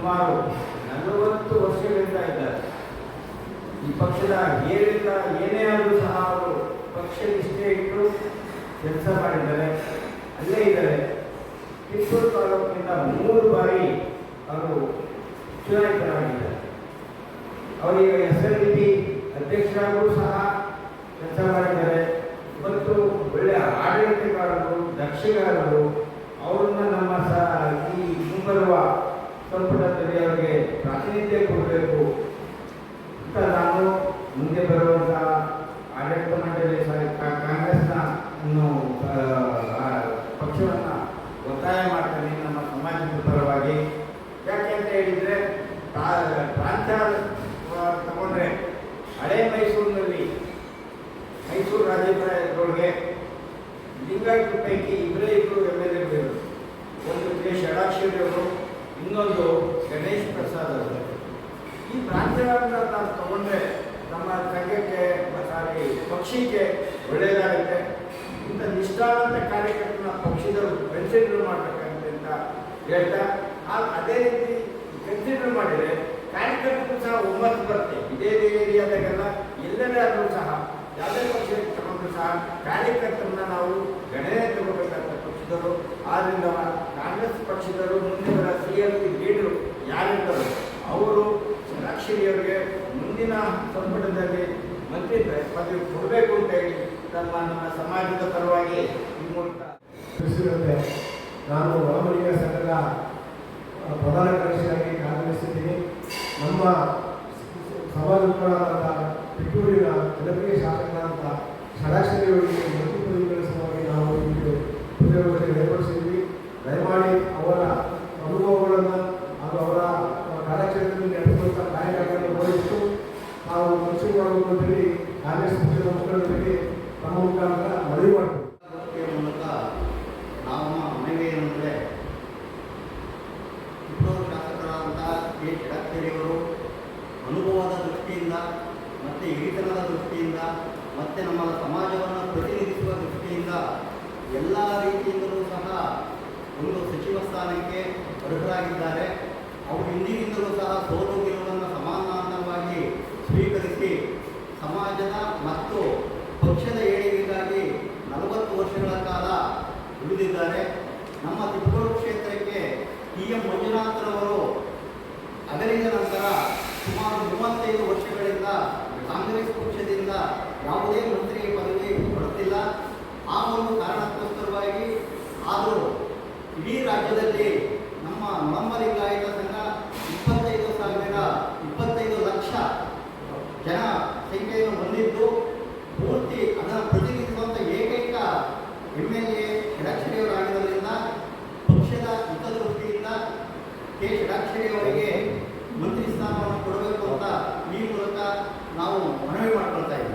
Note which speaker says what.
Speaker 1: ಸುಮಾರು 40 ವರ್ಷಗಳಿಂದ ಇದ್ದಾರೆ. ಈ ಪಕ್ಷದ ಏರಿಲ್ಲ ಏನೇ ಆದರೂ ಸಹ ಅವರು ಪಕ್ಷ ನಿಷ್ಠೆ ಇಟ್ಟು ಕೆಲಸ ಮಾಡಿದ್ದಾರೆ, ಅಲ್ಲೇ ಇದ್ದಾರೆ. ಕಿತ್ತೂರು ತಾಲೂಕಿನಿಂದ 3 ಬಾರಿ ಅವರು ಚುನಾಯಿತರಾಗಿದ್ದಾರೆ. ಅವರಿಗೆ SLDP ಅಧ್ಯಕ್ಷರಾಗೂ ಸಹ ಕೆಲಸ ಮಾಡಿದ್ದಾರೆ ಮತ್ತು ಒಳ್ಳೆಯ ಆಡಳಿತಗಾರರು, ದಕ್ಷಗಾರರು. ಅವರನ್ನು ನಮ್ಮ ಈ ಮುಂಬರುವ ಸಂಪುಟದಲ್ಲಿ ಅವರಿಗೆ ಪ್ರಾತಿನಿಧ್ಯ ಕೊಡಬೇಕು ಅಂತ ನಾನು ಮುಂದೆ ಬರುವಂಥ ಆಡಳಿತ ಮಂಡಳಿ ಕಾಂಗ್ರೆಸ್ನ ಪಕ್ಷವನ್ನು ಒತ್ತಾಯ ಮಾಡ್ತೀನಿ ನಮ್ಮ ಸಮಾಜದ ಪರವಾಗಿ. ಯಾಕೆ ಅಂತ ಹೇಳಿದರೆ ಪ್ರಾಂತ್ಯ ತಗೊಂಡ್ರೆ ಹಳೆ ಮೈಸೂರಿನಲ್ಲಿ ಮೈಸೂರು ರಾಜಕಾರಣದೊಳಗೆ ಲಿಂಗಾಯತ ಪೈಕಿ ಇಬ್ಬರು MLA ಗಳು, ಒಂದು ಕೆ ಷಡಾಕ್ಷರಿ ಅವರು, ಇನ್ನೊಂದು ಗಣೇಶ್ ಪ್ರಸಾದ್ ಅವರು. ಈ ಪ್ರಾಂತ್ಯಗಳನ್ನು ನಾವು ತಗೊಂಡ್ರೆ ನಮ್ಮ ಸಂಘಕ್ಕೆ ಪಕ್ಷಕ್ಕೆ ಒಳ್ಳೆಯದಾಗುತ್ತೆ. ಇಂಥ ನಿಷ್ಠಾವಂತ ಕಾರ್ಯಕರ್ತನ ಪಕ್ಷದವರು ಕನ್ಸಿಡರ್ ಮಾಡಬೇಕಂತ ಹೇಳ್ತಾ, ಅದೇ ರೀತಿ ಕನ್ಸಿಡರ್ ಮಾಡಿದರೆ ಕಾರ್ಯಕರ್ತರು ಸಹ 9 ಬರುತ್ತೆ. ಇದೇ ಏರಿಯಾದಾಗೆಲ್ಲ ಎಲ್ಲರೇ ಆದರೂ ಸಹ ಯಾವುದೇ ಪಕ್ಷಕ್ಕೆ ತಗೊಂಡ್ರು ಸಹ ಕಾರ್ಯಕರ್ತರನ್ನ ನಾವು ಗಣನೆ ತಗೋಬೇಕಂತ ಪಕ್ಷದವರು. ಆದ್ದರಿಂದ ಕಾಂಗ್ರೆಸ್ ಪಕ್ಷದವರು ಮುಂದಿನ CLP ಲೀಡರು ಯಾರಿರ್ತಾರೋ ಅವರು ಷಡಾಕ್ಷರಿಯವರಿಗೆ ಮುಂದಿನ ಸಂಪುಟದಲ್ಲಿ ಮಂತ್ರಿ ಪದವಿ ಕೊಡಬೇಕು ಅಂತ ಹೇಳಿ ನಮ್ಮ ಸಮಾಜದ ಪರವಾಗಿ ಈ ಮೂಲಕ
Speaker 2: ತಿಳಿಸಿರುತ್ತೆ. ನಾನು ಒಳಮನೆಯ ಸಂಘದ ಪ್ರಧಾನ ಕಾರ್ಯದರ್ಶಿಯಾಗಿ ಕಾರ್ಯನಿರ್ವಹಿಸಿದ್ದೀನಿ. ನಮ್ಮ ಸಮಾಜದ ಕಿತ್ತೂರಿನ ಜನಪ್ರಿಯ ಶಾಸಕರಾದಂಥ ಷಡಾಕ್ಷರಿಯವರಿಗೆ ಮಂತ್ರಿ ಪದವಿಗಳ ಸಲುವಾಗಿ ನಾವು ಇಲ್ಲಿ ಪದವಿಗಳನ್ನು ಏರ್ಪಡಿಸಿದ್ವಿ. ದಯಮಾಡಿ ಅವರ ಅನುಭವಗಳನ್ನು ಹಾಗೂ ಅವರ ಕಾರ್ಯಕ್ಷೇತ್ರದಲ್ಲಿ ನಡೆಸುವಂಥ ಕಾರ್ಯಗಳನ್ನು ನೋಡಿಟ್ಟು ನಾವು ಕೃಷಿ ಮಾಡಬೇಕು ಅಂತೇಳಿ ಕಾಂಗ್ರೆಸ್ ಪಕ್ಷದ ಮುಖಂಡರಿಗೆ ನಮ್ಮ ಮುಖಾಂತರ ಮನವಿ ಮಾಡ್ತೀವಿ.
Speaker 3: ಮೂಲಕ ನಾವು ಮನವಿ ಏನಂದರೆ, ಕಿತ್ತೂರು ಶಾಸಕರಾದಂಥ ಕೆ ಷಡಾಕ್ಷರಿಯವರು ಅನುಭವದ ದೃಷ್ಟಿಯಿಂದ ಮತ್ತು ಹಿರಿತನದ ದೃಷ್ಟಿಯಿಂದ ಮತ್ತು ನಮ್ಮ ಸಮಾಜವನ್ನು ಪ್ರತಿನಿಧಿಸುವ ದೃಷ್ಟಿಯಿಂದ ಎಲ್ಲ ರೀತಿಯಿಂದಲೂ ಸಹ ಒಂದು ಸಚಿವ ಸ್ಥಾನಕ್ಕೆ ಅರ್ಹರಾಗಿದ್ದಾರೆ. ಅವರು ಹಿಂದಿನಿಂದಲೂ ಸಹ ಸೋಲು ಗೆಲುವನ್ನು ಸಮಾನಾಂತರವಾಗಿ ಸ್ವೀಕರಿಸಿ ಸಮಾಜದ ಮತ್ತು ಪಕ್ಷದ ಏಳಿಗೆಗಾಗಿ 40 ವರ್ಷಗಳ ಕಾಲ ಉಳಿದಿದ್ದಾರೆ. ನಮ್ಮ ತಿಪಟೂರು ಕ್ಷೇತ್ರಕ್ಕೆ TM ಮಂಜುನಾಥರವರು ಅಗಲಿದ ನಂತರ ಸುಮಾರು 35 ವರ್ಷಗಳಿಂದ ಕಾಂಗ್ರೆಸ್ ಪಕ್ಷದಿಂದ ಯಾವುದೇ ಮಂತ್ರಿ ಪದವಿ ಕೊಡುತ್ತಿಲ್ಲ. ಆ ಒಂದು ಕಾರಣಕ್ಕೋಸ್ಕರವಾಗಿ ಆದರೂ ಇಡೀ ರಾಜ್ಯದಲ್ಲಿ ನಮ್ಮ ಲಿಂಗಾಯತ ಸಂಘ 25 ಲಕ್ಷ ಜನ ಸಂಖ್ಯೆಯನ್ನು ಹೊಂದಿದ್ದು, ಪೂರ್ತಿ ಅದನ್ನು ಪ್ರತಿನಿಧಿಸುವಂಥ ಏಕೈಕ MLA ಷಡಾಕ್ಷರಿಯವರಾಗಿರೋದ್ರಿಂದ ಪಕ್ಷದ ಹಿತದೃಷ್ಟಿಯಿಂದ ಕೆ ಷಡಾಕ್ಷರಿಯವರಿಗೆ ಮಂತ್ರಿ ಸ್ಥಾನವನ್ನು ಕೊಡಬೇಕು ಅಂತ ಈ ಮೂಲಕ ನಾವು ಮನವಿ ಮಾಡಿಕೊಳ್ತಾ ಇದ್ದೀವಿ.